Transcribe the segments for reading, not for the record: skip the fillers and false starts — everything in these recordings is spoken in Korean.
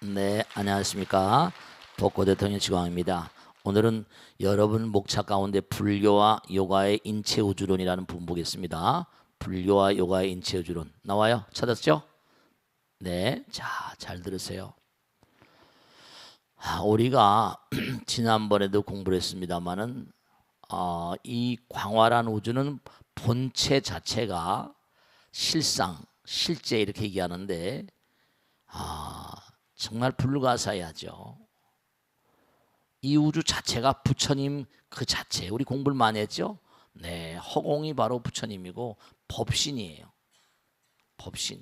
네, 안녕하십니까. 벚꽃 대통령 지광입니다. 오늘은 여러분 목차 가운데 불교와 요가의 인체우주론이라는 부분 보겠습니다. 불교와 요가의 인체우주론 나와요? 찾았죠? 네, 자, 잘 들으세요. 우리가 지난번에도 공부를 했습니다마는 이 광활한 우주는 본체 자체가 실상, 실제 이렇게 얘기하는데 정말 불가사의하죠. 이 우주 자체가 부처님 그 자체, 우리 공부를 많이 했죠. 네, 허공이 바로 부처님이고 법신이에요. 법신.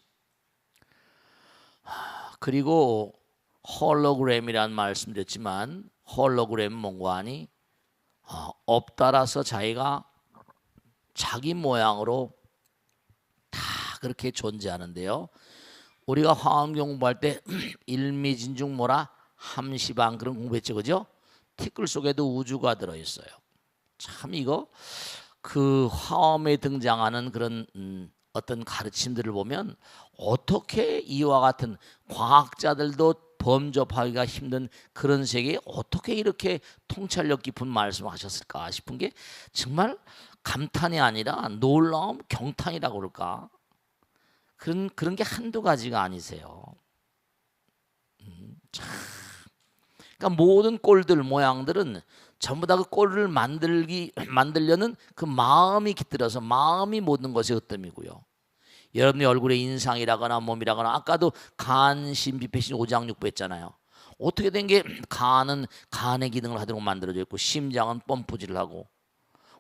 그리고 홀로그램이라는 말씀드렸지만 홀로그램 뭔가 하니 업따라서 자기가 자기 모양으로 다 그렇게 존재하는데요. 우리가 화엄경 공부할 때 일미진중 뭐라 함시방 그런 공부했죠, 그죠? 티끌 속에도 우주가 들어있어요. 참 이거 그 화엄에 등장하는 그런 어떤 가르침들을 보면 어떻게 이와 같은 과학자들도 범접하기가 힘든 그런 세계에 어떻게 이렇게 통찰력 깊은 말씀을 하셨을까 싶은 게 정말 감탄이 아니라 놀라움, 경탄이라고 그럴까? 그런 게 한두 가지가 아니세요. 그러니까 모든 꼴들 모양들은 전부 다 그 꼴을 만들려는 그 마음이 깃들어서 마음이 모든 것의 으뜸이고요. 여러분의 얼굴의 인상이라거나 몸이라거나 아까도 간, 신, 비폐신, 오장육부 했잖아요. 어떻게 된 게 간은 간의 기능을 하도록 만들어져 있고 심장은 펌프질을 하고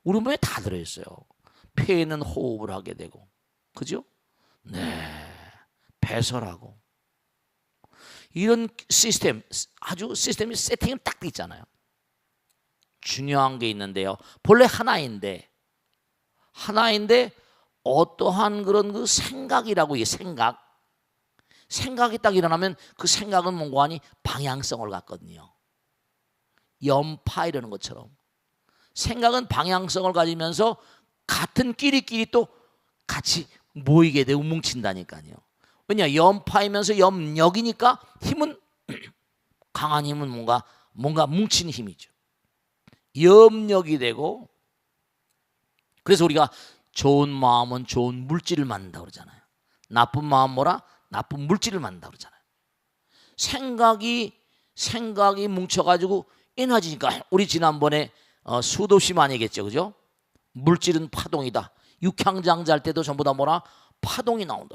우리 몸에 다 들어있어요. 폐는 호흡을 하게 되고 그죠? 네, 배설하고 이런 시스템 아주 시스템이 세팅이 딱 돼 있잖아요. 중요한 게 있는데요. 본래 하나인데 어떠한 그런 그 생각이라고 이 생각이 딱 일어나면 그 생각은 뭔가 하니 방향성을 갖거든요. 연파 이러는 것처럼 생각은 방향성을 가지면서 같은 끼리끼리 또 같이 모이게 되고 뭉친다니까요. 왜냐 연파이면서 염력이니까 힘은 강한 힘은 뭔가 뭉치는 힘이죠. 염력이 되고 그래서 우리가 좋은 마음은 좋은 물질을 만든다고 그러잖아요. 나쁜 마음 뭐라? 나쁜 물질을 만든다고 그러잖아요. 생각이 뭉쳐가지고 에너지니까 우리 지난번에 수도 없이 많이 얘기했죠. 그죠? 물질은 파동이다. 육향장 잘 때도 전부 다 뭐라? 파동이 나온다.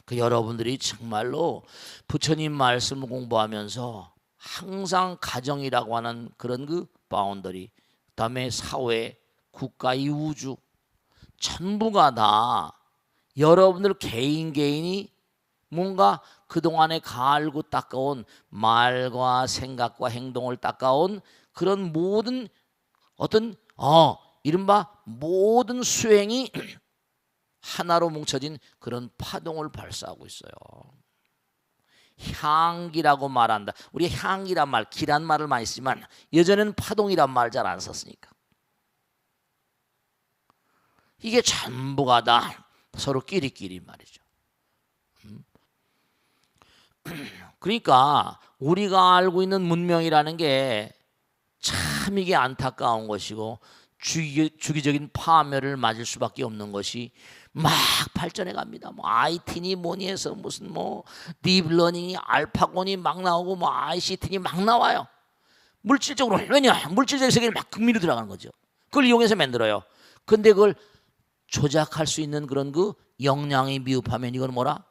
그 여러분들이 정말로 부처님 말씀을 공부하면서 항상 가정이라고 하는 그런 그 바운더리, 그다음에 사회, 국가, 이 우주 전부가 다 여러분들 개인이 뭔가 그동안에 갈고 닦아온 말과 생각과 행동을 닦아온 그런 모든 어떤 이른바 모든 수행이 하나로 뭉쳐진 그런 파동을 발사하고 있어요. 향기라고 말한다. 우리 향기란 말, 기란 말을 많이 쓰지만 예전에는 파동이란 말 잘 안 썼으니까. 이게 전부가 다 서로 끼리끼리 말이죠. 그러니까 우리가 알고 있는 문명이라는 게 참 이게 안타까운 것이고 주기적인 파멸을 맞을 수밖에 없는 것이 막 발전해 갑니다. 뭐 IT니 뭐니 해서 무슨 뭐 딥러닝이 알파곤이 막 나오고 뭐 ICT니 막 나와요. 물질적으로 왜냐? 물질적 세계를 막 극미로 들어가는 거죠. 그걸 이용해서 만들어요. 근데 그걸 조작할 수 있는 그런 그 역량이 미흡하면 이건 뭐라?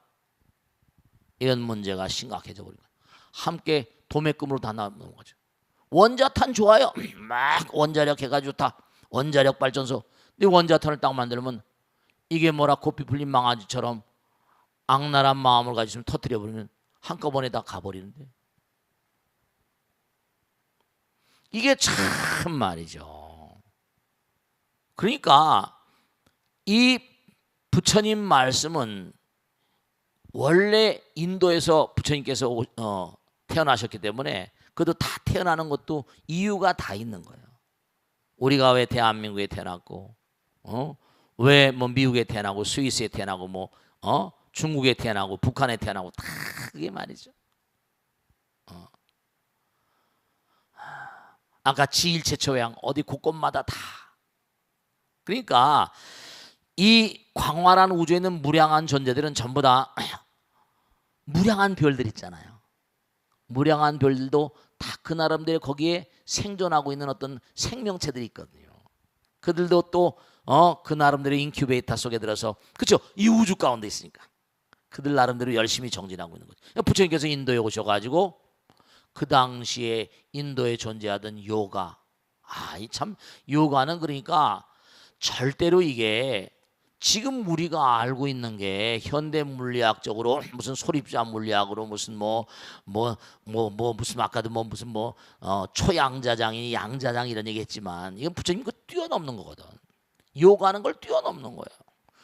이런 문제가 심각해져 버린 거예요. 함께 도매금으로 다 나오는 거죠. 원자탄 좋아요. 막 원자력 해가지고 다 원자력 발전소. 근데 원자탄을 딱 만들면 이게 뭐라 고삐 풀린 망아지처럼 악랄한 마음을 가지고 터뜨려 버리면 한꺼번에 다 가버리는데 이게 참 말이죠. 그러니까 이 부처님 말씀은 원래 인도에서 부처님께서 태어나셨기 때문에 그것도 다 태어나는 것도 이유가 다 있는 거예요. 우리가 왜 대한민국에 태어났고, 왜 뭐 미국에 태어나고 스위스에 태어나고 뭐 중국에 태어나고 북한에 태어나고 다 그게 말이죠. 아까 지일체초양 어디 곳곳마다 다. 그러니까 이 광활한 우주에 있는 무량한 존재들은 전부 다 무량한 별들 있잖아요. 무량한 별들도 다 그 나름대로 거기에 생존하고 있는 어떤 생명체들이 있거든요. 그들도 또 그 나름대로 인큐베이터 속에 들어서, 그렇죠? 이 우주 가운데 있으니까 그들 나름대로 열심히 정진하고 있는 거죠. 부처님께서 인도에 오셔가지고 그 당시에 인도에 존재하던 요가, 이 참 요가는 그러니까 절대로 이게 지금 우리가 알고 있는 게 현대 물리학적으로 무슨 소립자 물리학으로 무슨 무슨 아까도 무슨 초양자장이 양자장 이런 얘기했지만 이건 부처님 그 뛰어넘는 거거든. 요가는 걸 뛰어넘는 거예요.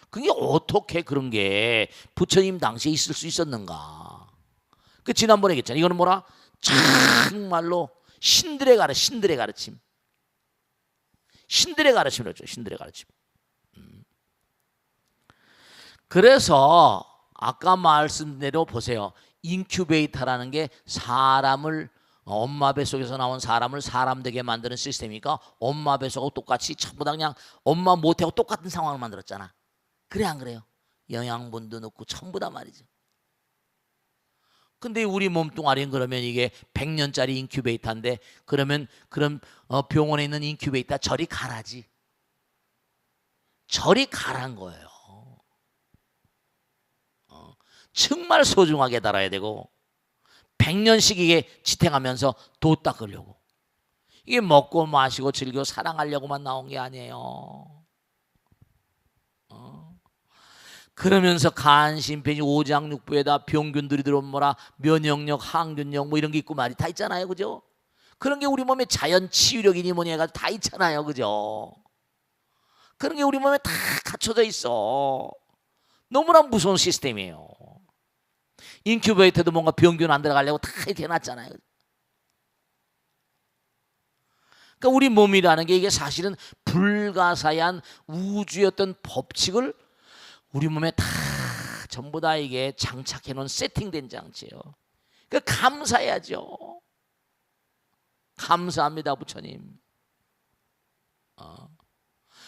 그게 어떻게 그런 게 부처님 당시에 있을 수 있었는가? 그 지난번에 얘기했잖아요. 이거는 뭐라? 정말로 신들의 가르침. 신들의 가르침이었죠. 신들의 가르침. 그래서 아까 말씀대로 보세요. 인큐베이터라는 게 사람을 엄마 뱃속에서 나온 사람을 사람 되게 만드는 시스템이니까 엄마 뱃속하고 똑같이 전부 다 그냥 엄마 모태하고 똑같은 상황을 만들었잖아. 그래 안 그래요? 영양분도 넣고 전부 다 말이죠. 근데 우리 몸뚱아리는 그러면 이게 100년짜리 인큐베이터인데 그러면 그럼 병원에 있는 인큐베이터 저리 가라지. 저리 가란 거예요. 정말 소중하게 달아야 되고 100년씩 이게 지탱하면서 도 닦으려고. 이게 먹고 마시고 즐기고 사랑하려고만 나온 게 아니에요. 그러면서 간, 심폐, 오장, 육부에다 병균들이 들어오면 뭐라 면역력, 항균력 뭐 이런 게 있고 말이 다 있잖아요. 그죠? 그런 게 우리 몸에 자연 치유력이니 뭐니 해가지고 다 있잖아요. 그죠? 그런 게 우리 몸에 다 갖춰져 있어. 너무나 무서운 시스템이에요. 인큐베이터도 뭔가 병균 안 들어가려고 다 이렇게 해놨잖아요. 그러니까 우리 몸이라는 게 이게 사실은 불가사의한 우주의 어떤 법칙을 우리 몸에 다 전부 다 이게 장착해 놓은 세팅된 장치예요. 그러니까 감사해야죠. 감사합니다, 부처님.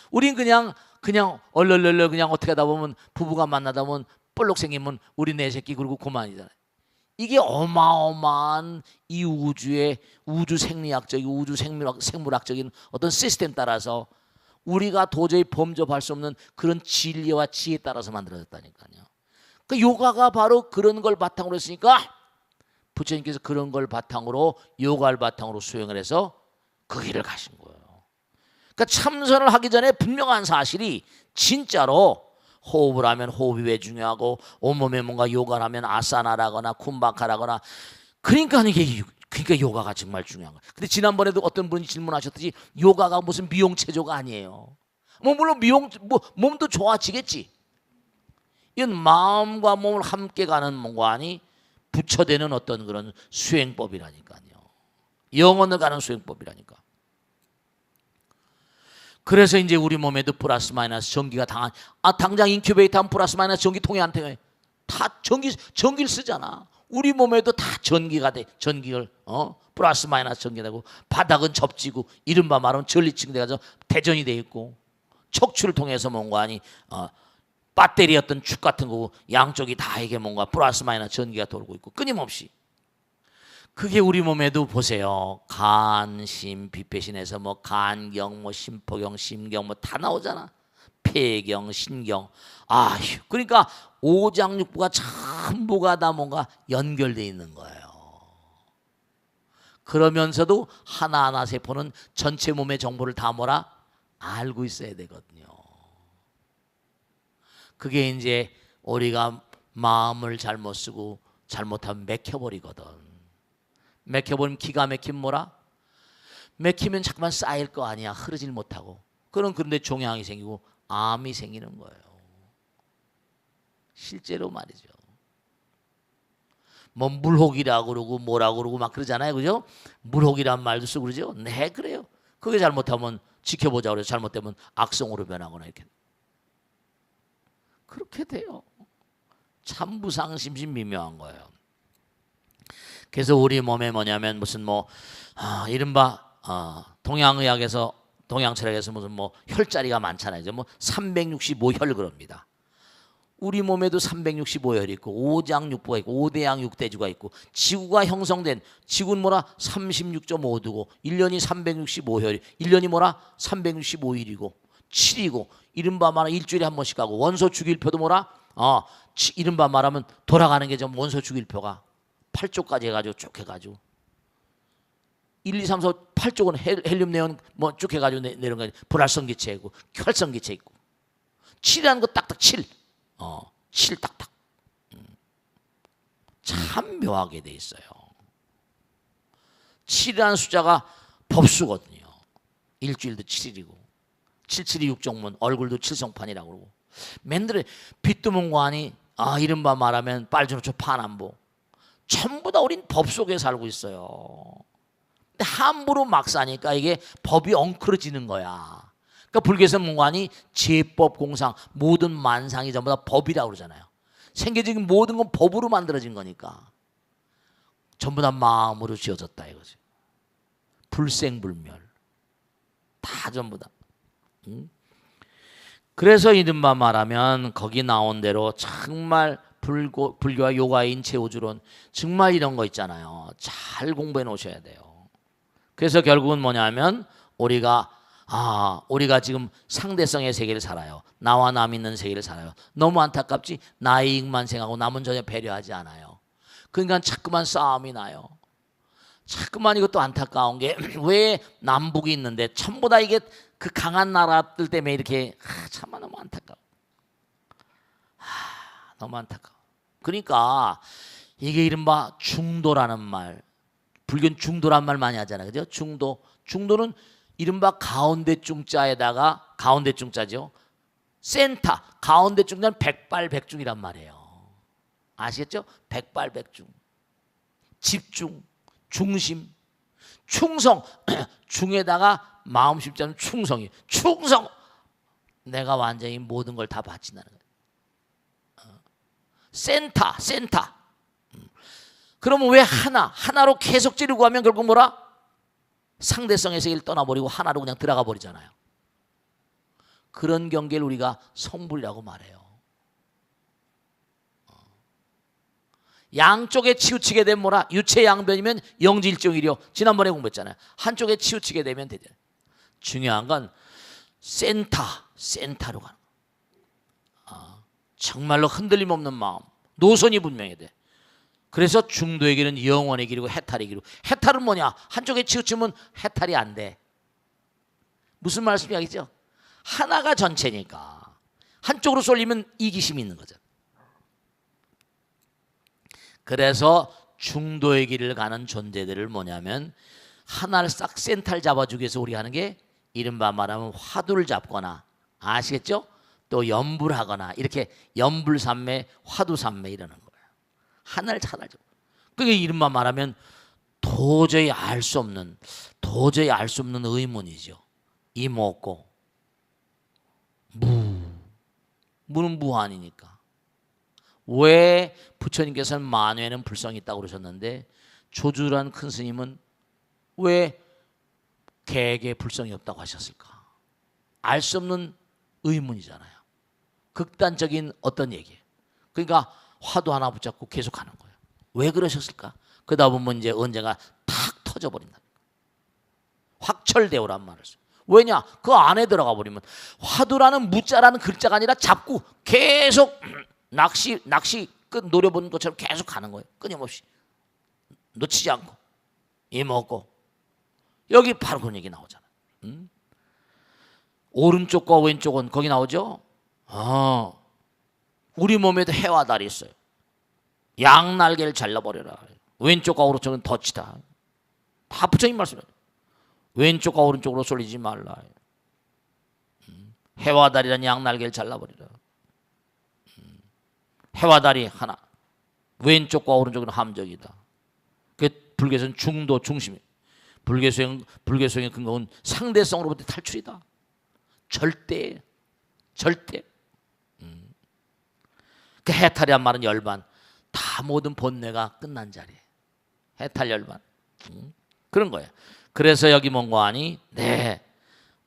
우린 그냥 얼얼얼얼 그냥 어떻게 하다 보면 부부가 만나다 보면 볼록 생기면 우리 내 새끼 그러고 그만이잖아요. 이게 어마어마한 이 우주의 우주 생리학적인 우주 생물학적인 어떤 시스템 따라서 우리가 도저히 범접할 수 없는 그런 진리와 지혜에 따라서 만들어졌다니까요. 그 요가가 바로 그런 걸 바탕으로 했으니까 부처님께서 그런 걸 바탕으로 요가를 바탕으로 수행을 해서 그 길을 가신 거예요. 그러니까 참선을 하기 전에 분명한 사실이 진짜로 호흡을 하면 호흡이 왜 중요하고 온몸에 뭔가 요가를 하면 아사나라거나 쿰바카라거나 그러니까 요가가 정말 중요한 거예요. 근데 지난번에도 어떤 분이 질문하셨듯이 요가가 무슨 미용체조가 아니에요. 물론 몸도 좋아지겠지. 이건 마음과 몸을 함께 가는 뭔가니 부처되는 어떤 그런 수행법이라니까요. 영혼을 가는 수행법이라니까. 그래서 이제 우리 몸에도 플러스 마이너스 전기가 당장 인큐베이터 하면 플러스 마이너스 전기 통해 안 통해? 다 전기를 쓰잖아. 우리 몸에도 다 전기가 돼. 전기를 플러스 마이너스 전기가 되고 바닥은 접지고 이른바 말하면 전리층 돼가지고 대전이 돼 있고 척추를 통해서 뭔가 아니 배터리 어떤 축 같은 거고 양쪽이 다 이게 뭔가 플러스 마이너스 전기가 돌고 있고 끊임없이. 그게 우리 몸에도 보세요. 간, 심, 비폐신에서 뭐 간경, 뭐 심포경, 심경 뭐 다 나오잖아. 폐경, 신경. 그러니까 오장육부가 전부가 다 뭔가 연결되어 있는 거예요. 그러면서도 하나하나 세포는 전체 몸의 정보를 다 뭐라 알고 있어야 되거든요. 그게 이제 우리가 마음을 잘못 쓰고 잘못하면 맥혀버리거든. 맥혀버리면 기가 막히면 뭐라? 맥히면 자꾸만 쌓일 거 아니야. 흐르질 못하고. 그런데 종양이 생기고 암이 생기는 거예요. 실제로 말이죠. 뭐 물혹이라고 그러고 뭐라고 그러고 막 그러잖아요. 그죠? 물혹이란 말도 쓰고 그러죠. 네, 그래요. 그게 잘못하면 지켜보자 그래서 잘못되면 악성으로 변하거나 이렇게. 그렇게 돼요. 참 무상심심 미묘한 거예요. 그래서 우리 몸에 뭐냐면 무슨 이른바 동양의학에서 동양철학에서 무슨 혈자리가 많잖아요. 이제 365혈 그럽니다. 우리 몸에도 365혈이 있고 오장육부가 있고 오대양 육대주가 있고 지구가 형성된 지구는 36.5도고 1년이 365혈이 1년이 365일이고 7이고 이른바 말하면 일주일에 한 번씩 가고 원소 주기일표도 이른바 말하면 돌아가는 게 좀 원소 주기일표가 8쪽까지 해가지고 쭉 해가지고 1, 2, 3, 4, 8쪽은 헬륨, 네온 쭉 해가지고 내려온 거 불활성 기체 있고 활성 기체 있고 7이라는 거 딱딱 7. 7 딱딱. 참 묘하게 돼 있어요. 7이라는 숫자가 법수거든요. 일주일도 7일이고 77이 6종문 얼굴도 칠성판이라고 그러고 맨들에 빛두문관이 이른바 말하면 빨주노초 파남보 전부 다 우린 법 속에 살고 있어요. 근데 함부로 막 사니까 이게 법이 엉클어지는 거야. 그러니까 불교에서 문관이 제법 공상 모든 만상이 전부 다 법이라고 그러잖아요. 생계적인 모든 건 법으로 만들어진 거니까 전부 다 마음으로 지어졌다 이거지. 불생불멸 다 전부 다. 그래서 이른바 말하면 거기 나온 대로 정말 불교와 요가의 인체우주론 정말 이런 거 있잖아요. 잘 공부해 놓으셔야 돼요. 그래서 결국은 뭐냐면 우리가 지금 상대성의 세계를 살아요. 나와 남 있는 세계를 살아요. 너무 안타깝지? 나의 이익만 생각하고 남은 전혀 배려하지 않아요. 그러니까 자꾸만 싸움이 나요. 자꾸만 이것도 안타까운 게 왜 남북이 있는데 전부 다 이게 그 강한 나라들 때문에 이렇게 참아 너무 안타까워. 너무 안타까워. 그러니까 이게 이른바 중도라는 말, 불교는 중도란 말 많이 하잖아요. 그죠? 중도는 이른바 가운데 중자에다가 가운데 중자죠. 센터 가운데 중자는 백발백중이란 말이에요. 아시겠죠? 백발백중. 집중, 중심, 충성. 중에다가 마음 십자는 충성이. 충성. 내가 완전히 모든 걸 다 바친다는 거예요. 센터. 그러면 왜 하나로 계속 찌르고 하면 결국 상대성의 세계를 떠나버리고 하나로 그냥 들어가 버리잖아요. 그런 경계를 우리가 성불이라고 말해요. 양쪽에 치우치게 되면 유체양변이면 영지일종이려. 지난번에 공부했잖아요. 한쪽에 치우치게 되면 되죠. 중요한 건 센터로 가는 거예요. 정말로 흔들림 없는 마음, 노선이 분명해야 돼. 그래서 중도의 길은 영원의 길이고 해탈의 길이고, 해탈은 뭐냐? 한쪽에 치우치면 해탈이 안 돼. 무슨 말씀이야기죠? 하나가 전체니까 한쪽으로 쏠리면 이기심이 있는 거죠. 그래서 중도의 길을 가는 존재들을 뭐냐면 하나를 싹 센터를 잡아주기 위해서 우리가 하는 게 이른바 말하면 화두를 잡거나, 아시겠죠? 또 염불하거나, 이렇게 염불삼매, 화두삼매 이러는 거예요. 하나를 찾아줘. 그게 이른바 말하면 도저히 알 수 없는 의문이죠. 이목고 무는 무한이니까. 왜 부처님께서는 만회는 불성이 있다고 그러셨는데 조주란 큰 스님은 왜 개에게 불성이 없다고 하셨을까? 알 수 없는 의문이잖아요. 극단적인 어떤 얘기예요. 그러니까 화두 하나 붙잡고 계속 하는 거예요. 왜 그러셨을까? 그러다 보면 이제 언젠가 탁 터져버린다. 확철대오란 말을 써요. 왜냐? 그 안에 들어가 버리면 화두라는 무자라는 글자가 아니라 잡고 계속 낚시 끝 노려보는 것처럼 계속 가는 거예요. 끊임없이 놓치지 않고 이먹고. 여기 바로 그런 얘기 나오잖아요. 오른쪽과 왼쪽은 거기 나오죠. 우리 몸에도 해와 달이 있어요. 양날개를 잘라버려라. 왼쪽과 오른쪽은 덫이다. 다 부처님 말씀이에요. 왼쪽과 오른쪽으로 쏠리지 말라. 해와 달이란 양날개를 잘라버리라. 해와 달이 하나, 왼쪽과 오른쪽은 함정이다. 그 불교에서는 중도, 중심이. 불교성의 근거는 상대성으로부터 탈출이다. 절대. 그 해탈이란 말은 열반, 다 모든 본뇌가 끝난 자리에 해탈 열반. 그런 거예요. 그래서 여기 뭔가 하니 네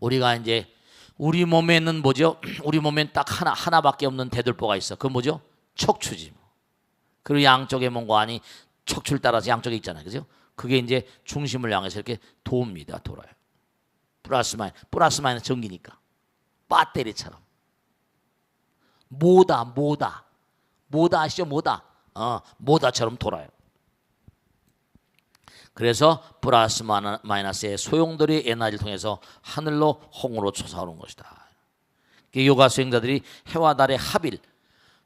우리가 이제 우리 몸에는 뭐죠? 우리 몸엔 딱 하나밖에 없는 대들보가 있어. 그건 뭐죠? 척추지. 그리고 양쪽에 뭔가 하니 척추를 따라서 양쪽에 있잖아요. 그죠? 그게 이제 중심을 향해서 이렇게 돕니다. 돌아요. 플러스 마이너스 전기니까. 배터리처럼. 모다 아시죠? 모다처럼 돌아요. 그래서 플러스 마이너스의 소용돌이 에너지를 통해서 하늘로 홍으로 솟아오는 것이다. 요가 수행자들이 해와 달의 합일.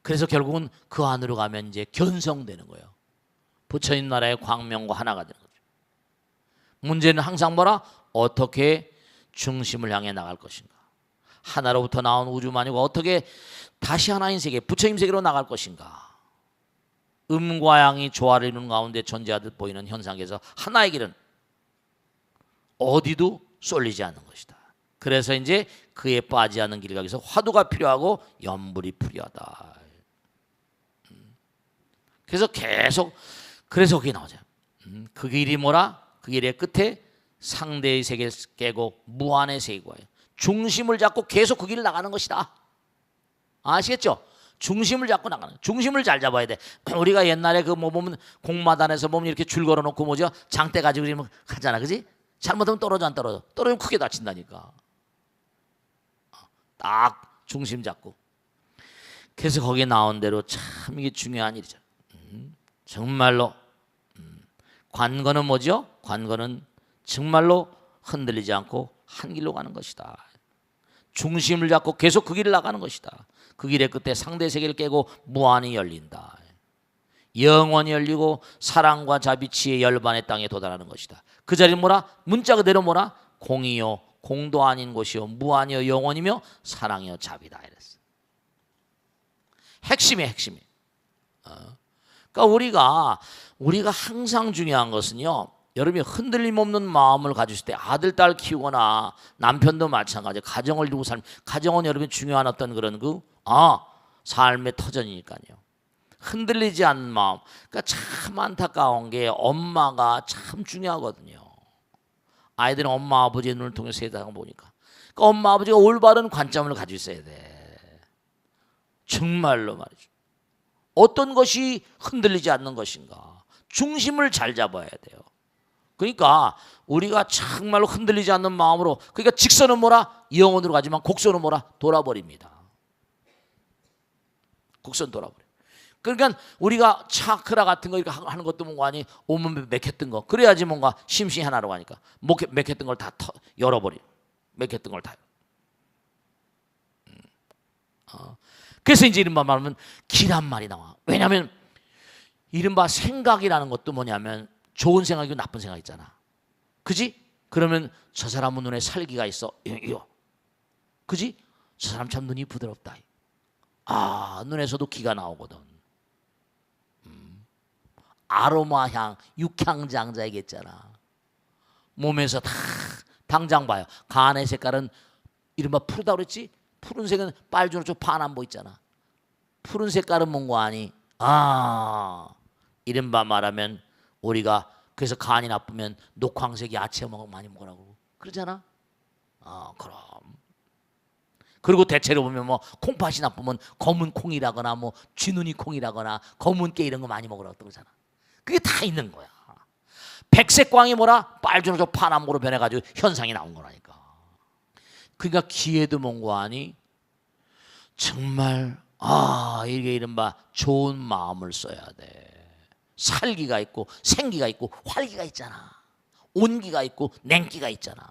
그래서 결국은 그 안으로 가면 이제 견성되는 거예요. 부처님 나라의 광명과 하나가 되는 거죠. 문제는 항상 뭐라? 어떻게 중심을 향해 나갈 것인가. 하나로부터 나온 우주만이고 어떻게 다시 하나인 세계, 부처님 세계로 나갈 것인가. 음과 양이 조화를 이루는 가운데 존재하듯 보이는 현상에서 하나의 길은 어디도 쏠리지 않는 것이다. 그래서 이제 그에 빠지지 않는 길을 가기 위해서 화두가 필요하고 염불이 필요하다. 그래서 계속 그래서 그게 나오죠. 그 길이 뭐라? 그 길의 끝에 상대의 세계를 깨고 무한의 세계와요. 중심을 잡고 계속 그 길을 나가는 것이다. 아시겠죠? 중심을 잡고 나가는. 중심을 잘 잡아야 돼. 우리가 옛날에 그 뭐 보면 공마단에서 보면 이렇게 줄 걸어놓고 뭐죠? 장대 가지고 이러면 가잖아, 그지? 잘못하면 떨어져 안 떨어져? 떨어지면 크게 다친다니까. 딱 중심 잡고. 그래서 거기에 나온 대로 참 이게 중요한 일이죠. 정말로 관건은 뭐죠? 관건은 정말로 흔들리지 않고 한 길로 가는 것이다. 중심을 잡고 계속 그 길을 나가는 것이다. 그 길의 끝에 상대 세계를 깨고 무한히 열린다. 영원히 열리고 사랑과 자비치의 열반의 땅에 도달하는 것이다. 그 자리는 뭐라? 문자 그대로 뭐라? 공이요 공도 아닌 곳이요 무한이요 영원이며 사랑이요 자비다 이랬어. 핵심이. 그러니까 우리가 항상 중요한 것은요. 여러분이 흔들림 없는 마음을 가지실 때 아들, 딸 키우거나 남편도 마찬가지 가정을 이루고 가정은 여러분이 중요한 어떤 그런 삶의 터전이니까요. 흔들리지 않는 마음. 그러니까 참 안타까운 게 엄마가 참 중요하거든요. 아이들은 엄마 아버지의 눈을 통해서 세상을 보니까. 그러니까 엄마 아버지가 올바른 관점을 가지고 있어야 돼. 정말로 말이죠. 어떤 것이 흔들리지 않는 것인가. 중심을 잘 잡아야 돼요. 그러니까 우리가 정말로 흔들리지 않는 마음으로 그러니까 직선은 뭐라? 영원으로 가지만 곡선은 뭐라? 돌아버립니다. 곡선 돌아버려. 그러니까 우리가 차크라 같은 거 이렇게 하는 것도 뭔가 아니 온몸에 맥혔던 거 그래야지 뭔가 심신이 하나로 가니까 맥혔던 걸 다 열어버려. 맥혔던 걸 다. 그래서 이제 이른바 말하면 기란 말이 나와. 왜냐하면 이른바 생각이라는 것도 뭐냐면 좋은 생각이고 나쁜 생각 있잖아. 그지? 그러면 저 사람은 눈에 살기가 있어. 그지? 저 사람 참 눈이 부드럽다. 눈에서도 기가 나오거든. 아로마 향, 육향장자 얘기했잖아. 몸에서 다 당장 봐요. 간의 색깔은 이른바 푸르다 그랬지? 푸른색은 빨주노초 파남보 있잖아. 푸른 색깔은 뭔가 아니? 이른바 말하면 우리가 그래서 간이 나쁘면 녹황색 야채 많이 먹으라고 그러잖아. 그럼. 그리고 대체로 보면 뭐 콩팥이 나쁘면 검은 콩이라거나 뭐 쥐눈이 콩이라거나 검은 깨 이런 거 많이 먹으라고 그러잖아. 그게 다 있는 거야. 백색 광이 뭐라? 빨주노초 파남고로 변해가지고 현상이 나온 거라니까. 그러니까 기회도 뭔가 아니? 정말 이게 이른바 좋은 마음을 써야 돼. 살기가 있고 생기가 있고 활기가 있잖아. 온기가 있고 냉기가 있잖아.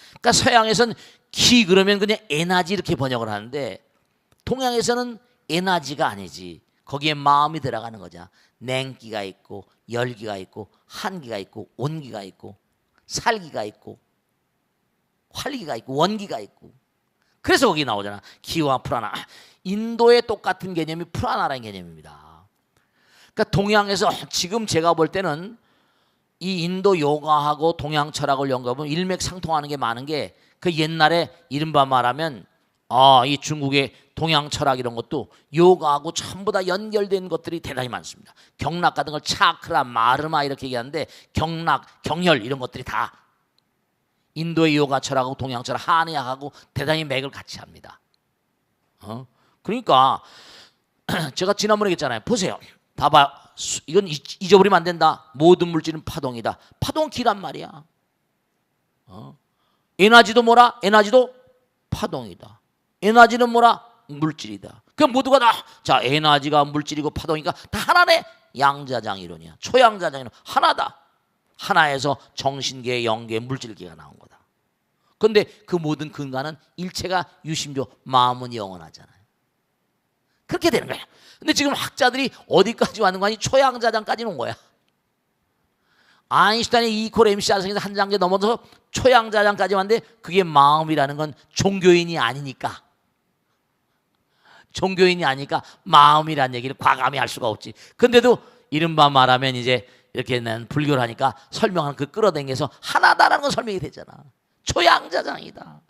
그러니까 서양에서는 기 그러면 그냥 에너지 이렇게 번역을 하는데 동양에서는 에너지가 아니지. 거기에 마음이 들어가는 거죠. 냉기가 있고 열기가 있고 한기가 있고 온기가 있고 살기가 있고 활기가 있고 원기가 있고. 그래서 거기 나오잖아. 기와 프라나. 인도의 똑같은 개념이 프라나라는 개념입니다. 그러니까 동양에서 지금 제가 볼 때는 이 인도 요가하고 동양 철학을 연구하면 일맥상통하는 게 많은 게 그 옛날에 이른바 말하면 이 중국의 동양 철학 이런 것도 요가하고 전부 다 연결된 것들이 대단히 많습니다. 경락 같은 걸 차크라, 마르마 이렇게 얘기하는데 경락, 경혈 이런 것들이 다 인도의 요가 철학하고 동양 철학, 한의학하고 대단히 맥을 같이 합니다. 그러니까 제가 지난번에 얘기했잖아요. 보세요. 봐봐. 이건 잊어버리면 안 된다. 모든 물질은 파동이다. 파동 기란 말이야. 에너지도 뭐라? 에너지도 파동이다. 에너지는 뭐라? 물질이다. 그 모두가 다 자 에너지가 물질이고 파동이니까 다 하나네. 양자장 이론이야. 초양자장 이론 하나다. 하나에서 정신계, 영계, 물질계가 나온 거다. 그런데 그 모든 근간은 일체가 유심조, 마음은 영원하잖아요. 그렇게 되는 거야. 근데 지금 학자들이 어디까지 왔는 거 아니? 초양자장까지 온 거야. 아인슈타인의 E MC 하성에서 한 단계 넘어서 초양자장까지 왔는데 그게 마음이라는 건 종교인이 아니니까. 종교인이 아니니까 마음이라는 얘기를 과감히 할 수가 없지. 근데도 이른바 말하면 이제 이렇게 난 불교를 하니까 설명하는 그 끌어당겨서 하나다라는 건 설명이 되잖아. 초양자장이다.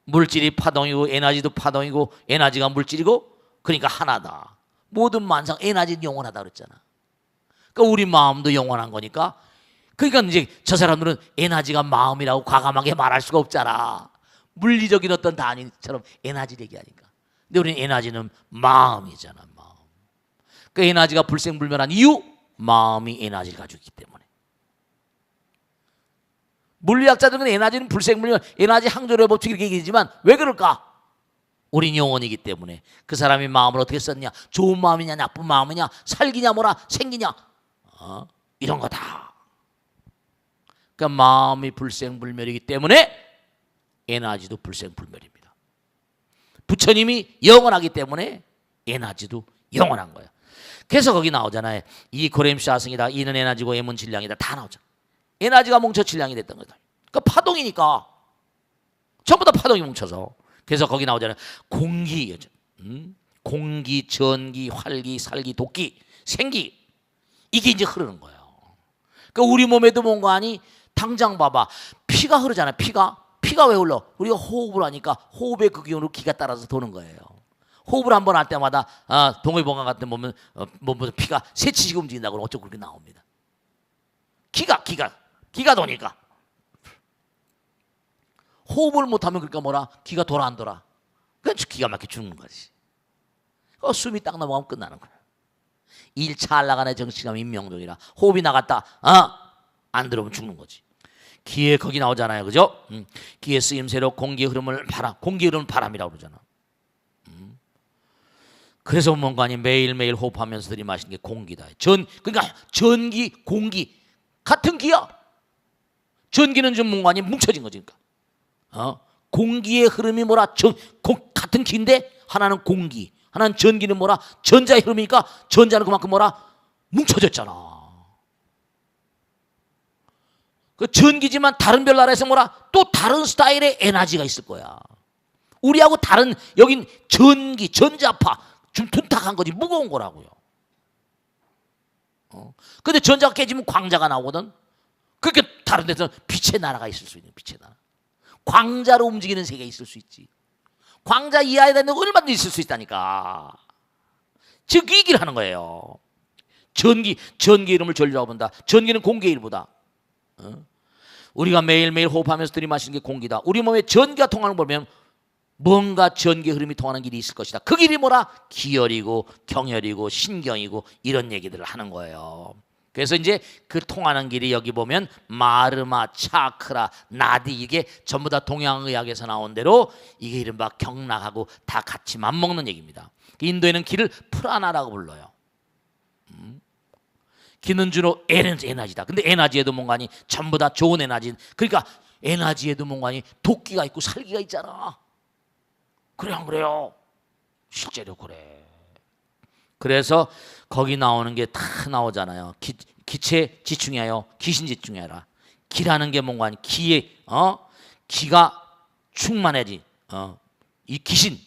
물질이 파동이고 에너지도 파동이고 에너지가 물질이고 그러니까 하나다. 모든 만상 에너지는 영원하다 그랬잖아. 그러니까 우리 마음도 영원한 거니까. 그러니까 이제 저 사람들은 에너지가 마음이라고 과감하게 말할 수가 없잖아. 물리적인 어떤 단위처럼 에너지 얘기하니까. 근데 우리는 에너지는 마음이잖아. 마음. 그 에너지가 불생불멸한 이유 마음이 에너지를 가지고 있기 때문에. 물리학자들은 에너지는 불생물면 에너지 항조의 법칙 이렇게 얘기하지만 왜 그럴까? 우린 영혼이기 때문에. 그 사람이 마음을 어떻게 썼냐? 좋은 마음이냐 나쁜 마음이냐 살기냐 뭐라 생기냐 이런 거다. 그러니까 마음이 불생불멸이기 때문에 에너지도 불생불멸입니다. 부처님이 영원하기 때문에 에너지도 영원한 거예요. 그래서 거기 나오잖아요. 이 고렘샤승이다. 이는 에너지고 M은 질량이다. 다 나오잖아. 에너지가 뭉쳐 질량이 됐던 거다. 그러니까 파동이니까 전부 다 파동이 뭉쳐서. 그래서 거기 나오잖아요. 공기, 공기, 전기, 활기, 살기, 독기, 생기 이게 이제 흐르는 거예요. 그러니까 우리 몸에도 뭔가 아니 당장 봐봐. 피가 흐르잖아요. 피가 왜 흘러? 우리가 호흡을 하니까 호흡의 그 기운으로 기가 따라서 도는 거예요. 호흡을 한번 할 때마다 동해봉화 같은 보면 피가 새치시고 움직인다고 어쩌고 그렇게 나옵니다. 기가 도니까. 호흡을 못하면 그러니까 뭐라? 기가 돌아 안 돌아? 그러니까 기가 막혀 죽는 거지. 숨이 딱 넘어가면 끝나는 거야. 1차 나간의 정치감 인명종이라. 호흡이 나갔다. 안 들어오면 죽는 거지. 기에 거기 나오잖아요. 그죠? 기의 쓰임새로 공기의 흐름을 공기의 흐름을 바람이라고 그러잖아. 그래서 뭔가 아니 매일매일 호흡하면서 들이마시는 게 공기다. 그러니까 전기, 공기 같은 기야. 전기는 좀 뭔가 아니 뭉쳐진 거지. 그러니까. 공기의 흐름이 뭐라? 같은 기인데 하나는 공기, 하나는 전기는 뭐라? 전자의 흐름이니까 전자는 그만큼 뭐라? 뭉쳐졌잖아. 그 전기지만 다른 별나라에서 뭐라? 또 다른 스타일의 에너지가 있을 거야. 우리하고 다른 여긴 전기, 전자파 좀 둔탁한 거지 무거운 거라고요. 근데 전자가 깨지면 광자가 나오거든. 그렇게 다른 데서 빛의 나라가 있을 수 있는 빛의 나라. 광자로 움직이는 세계가 있을 수 있지. 광자 이하에 있는 얼마든지 있을 수 있다니까. 즉 이 얘기를 하는 거예요. 전기 이름을 전류라고 본다. 전기는 공기의 일부다. 우리가 매일매일 호흡하면서 들이마시는 게 공기다. 우리 몸에 전기가 통하는 걸 보면 뭔가 전기 흐름이 통하는 길이 있을 것이다. 그 길이 뭐라? 기혈이고 경혈이고 신경이고 이런 얘기들을 하는 거예요. 그래서 이제 그 통하는 길이 여기 보면 마르마, 차크라, 나디 이게 전부 다 동양의학에서 나온 대로 이게 이른바 경락하고 다 같이 맞먹는 얘기입니다. 인도에는 기를 프라나라고 불러요. 기는 주로 에너지다. 근데 에너지에도 뭔가 아니 전부 다 좋은 에너지. 그러니까 에너지에도 뭔가 아니 독기가 있고 살기가 있잖아. 그래 안 그래요? 실제로 그래. 그래서 거기 나오는 게 다 나오잖아요. 기체 지충하여 귀신 지충하라. 기라는 게 뭔가 아니 기가 충만해지. 이 귀신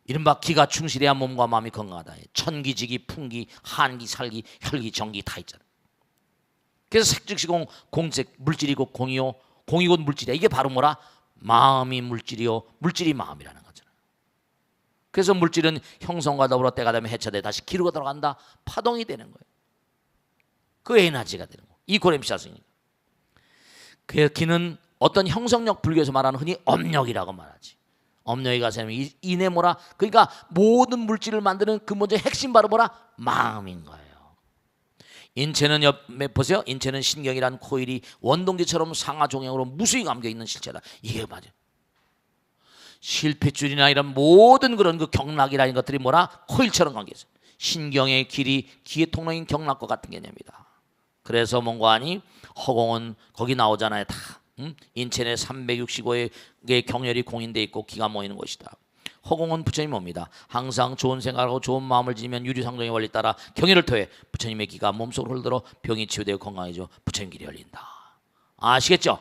이른바 기가 충실해야 몸과 마음이 건강하다. 천기지기, 풍기, 한기, 살기, 혈기, 정기 다 있잖아. 그래서 색즉시공 공색 물질이고 공이요. 공이 곧 물질이야. 이게 바로 뭐라? 마음이 물질이요 물질이 마음이라는 거잖아요. 그래서 물질은 형성과 더불어 때가 되면 해체돼 다시 기르고 들어간다. 파동이 되는 거예요. 그 에너지가 되는 거예요. 이 고렘시아스니까. 그 기는 어떤 형성력, 불교에서 말하는 흔히 업력이라고 말하지. 업력이 가서 이내 뭐라, 그러니까 모든 물질을 만드는 근본적인 핵심 바로 뭐라? 마음인 거예요. 인체는 보세요. 인체는 신경이란 코일이 원동기처럼 상하종양으로 무수히 감겨 있는 실체다. 이게 맞아요. 실핏줄이나 이런 모든 그런 그 경락이라는 것들이 뭐라? 코일처럼 감겨 있어요. 신경의 길이 기의 통로인 경락과 같은 개념이다. 그래서 뭔가 하니 허공은 거기 나오잖아요. 다 인체 내 365의 경혈이 공인돼 있고 기가 모이는 것이다. 허공은 부처님이 옵니다. 항상 좋은 생각하고 좋은 마음을 지니면 유리상종의 원리 따라 경혈을 토해 부처님의 기가 몸속으로 흘러들어 병이 치유되고 건강해져 부처님 길이 열린다. 아시겠죠?